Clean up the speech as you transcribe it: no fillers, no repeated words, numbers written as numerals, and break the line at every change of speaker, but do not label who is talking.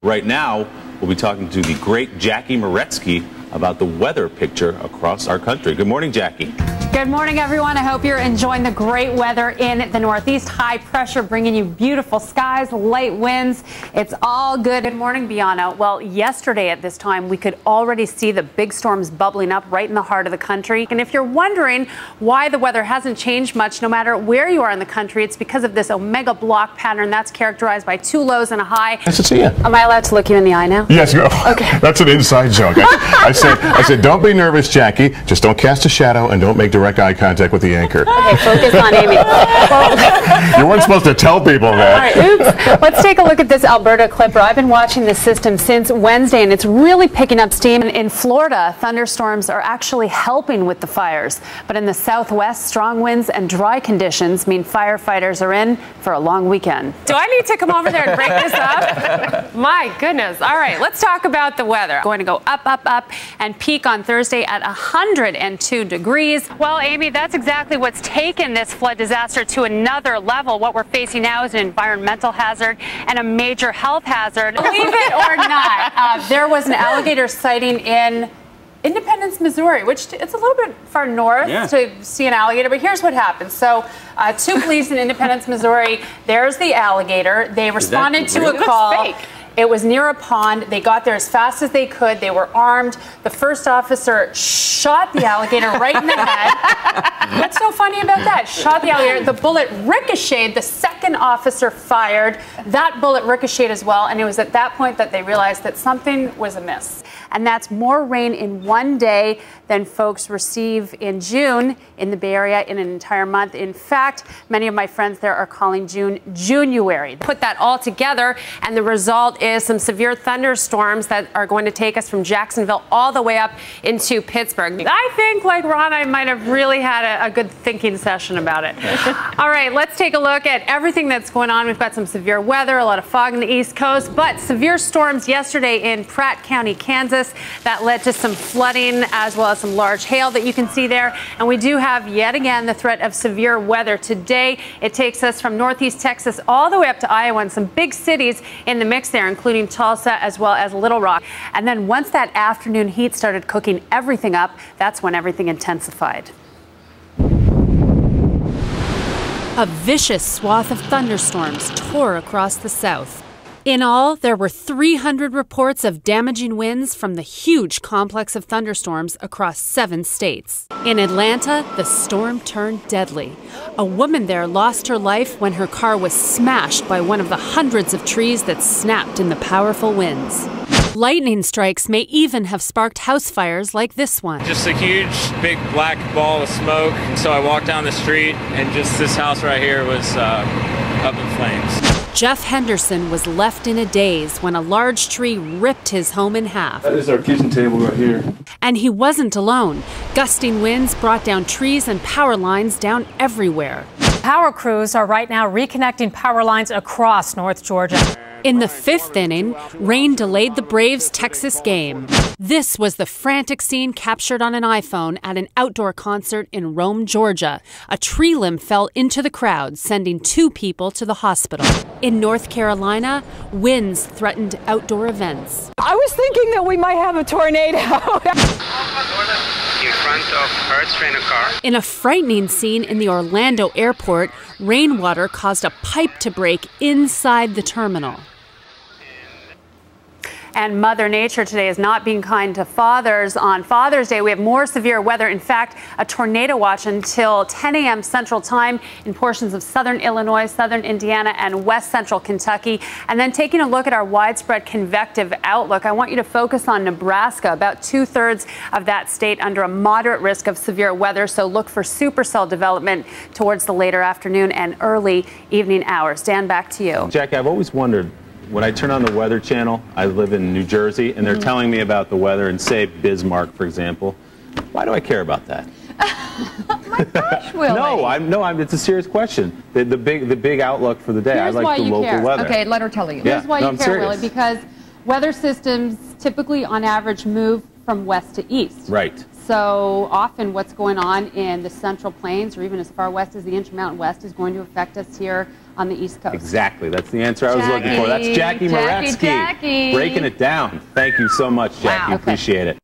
Right now, we'll be talking to the great Jackie Meretsky about the weather picture across our country. Good morning, Jackie.
Good morning, everyone. I hope you're enjoying the great weather in the Northeast. High pressure bringing you beautiful skies, light winds. It's all good. Good morning, Biana. Well, yesterday at this time, we could already see the big storms bubbling up right in the heart of the country. And if you're wondering why the weather hasn't changed much, no matter where you are in the country, it's because of this omega block pattern that's characterized by two lows and a high.
Nice to see you.
Am I allowed to look you in the eye now?
Yes. Okay. That's an inside joke. I said, don't be nervous, Jackie. Just don't cast a shadow and don't make direct eye contact with the anchor.
Okay, focus on Amy.
You weren't supposed to tell people that.
All right, oops. Let's take a look at this Alberta clipper. I've been watching this system since Wednesday, and it's really picking up steam. In Florida, thunderstorms are actually helping with the fires. But in the southwest, strong winds and dry conditions mean firefighters are in for a long weekend. Do I need to come over there and break this up? My goodness. All right, let's talk about the weather. Going to go up, up, up, and peak on Thursday at 102 degrees. Well, Amy, that's exactly what's taken this flood disaster to another level. What we're facing now is an environmental hazard and a major health hazard. Believe it or not, there was an alligator sighting in Independence, Missouri, which it's a little bit far north to see an alligator, but here's what happened. So two police in Independence, Missouri, there's the alligator. They responded to a call. It was near a pond. They got there as fast as they could. They were armed. The first officer shot the alligator right in the head. What's so funny about that? Shot the alligator. The bullet ricocheted. The second officer fired. That bullet ricocheted as well. And it was at that point that they realized that something was amiss. And that's more rain in one day than folks receive in June in the Bay Area in an entire month. In fact, many of my friends there are calling June January. Put that all together, and the result is some severe thunderstorms that are going to take us from Jacksonville all the way up into Pittsburgh. I think, like Ron, I might have really had a good thinking session about it. All right, let's take a look at everything that's going on. We've got some severe weather, a lot of fog in the East Coast, but severe storms yesterday in Pratt County, Kansas. That led to some flooding as well as some large hail that you can see there. And we do have yet again the threat of severe weather today. It takes us from northeast Texas all the way up to Iowa and some big cities in the mix there, including Tulsa as well as Little Rock. And then once that afternoon heat started cooking everything up, that's when everything intensified. A vicious swath of thunderstorms tore across the south. In all, there were 300 reports of damaging winds from the huge complex of thunderstorms across 7 states. In Atlanta, the storm turned deadly. A woman there lost her life when her car was smashed by one of the hundreds of trees that snapped in the powerful winds. Lightning strikes may even have sparked house fires like this one.
Just a huge, big black ball of smoke. So I walked down the street, and just this house right here was up in flames.
Jeff Henderson was left in a daze when a large tree ripped his home in half.
That is our kitchen table right here.
And he wasn't alone. Gusting winds brought down trees and power lines down everywhere.
Power crews are right now reconnecting power lines across North Georgia.
In the 5th inning, rain delayed the Braves' Texas game. This was the frantic scene captured on an iPhone at an outdoor concert in Rome, Georgia. A tree limb fell into the crowd, sending 2 people to the hospital. In North Carolina, winds threatened outdoor events.
I was thinking that we might have a tornado.
In front of Hertz Rent-A-Car.
In a frightening scene in the Orlando airport, rainwater caused a pipe to break inside the terminal. And Mother Nature today is not being kind to fathers. On Father's Day, we have more severe weather. In fact, a tornado watch until 10 a.m. Central Time in portions of southern Illinois, southern Indiana, and west central Kentucky. And then taking a look at our widespread convective outlook, I want you to focus on Nebraska, about 2/3 of that state under a moderate risk of severe weather. So look for supercell development towards the later afternoon and early evening hours. Dan, back to you.
Jackie, I've always wondered, when I turn on the Weather Channel, I live in New Jersey, and they're telling me about the weather in, say, Bismarck, for example. Why do I care about that?
My gosh, Willie.
It's a serious question. The big outlook for the day.
Here's
I like the local weather.
Okay, let her tell you.
Yeah.
Here's why you care,
serious.
Willie, because weather systems typically, on average, move from west to east.
Right.
So often what's going on in the Central Plains or even as far west as the Intermountain West is going to affect us here on the East Coast.
Exactly. That's the answer I was looking for. That's Jackie Meretsky.
Jackie.
Breaking it down. Thank you so much, Jackie.
Wow. Okay.
Appreciate it.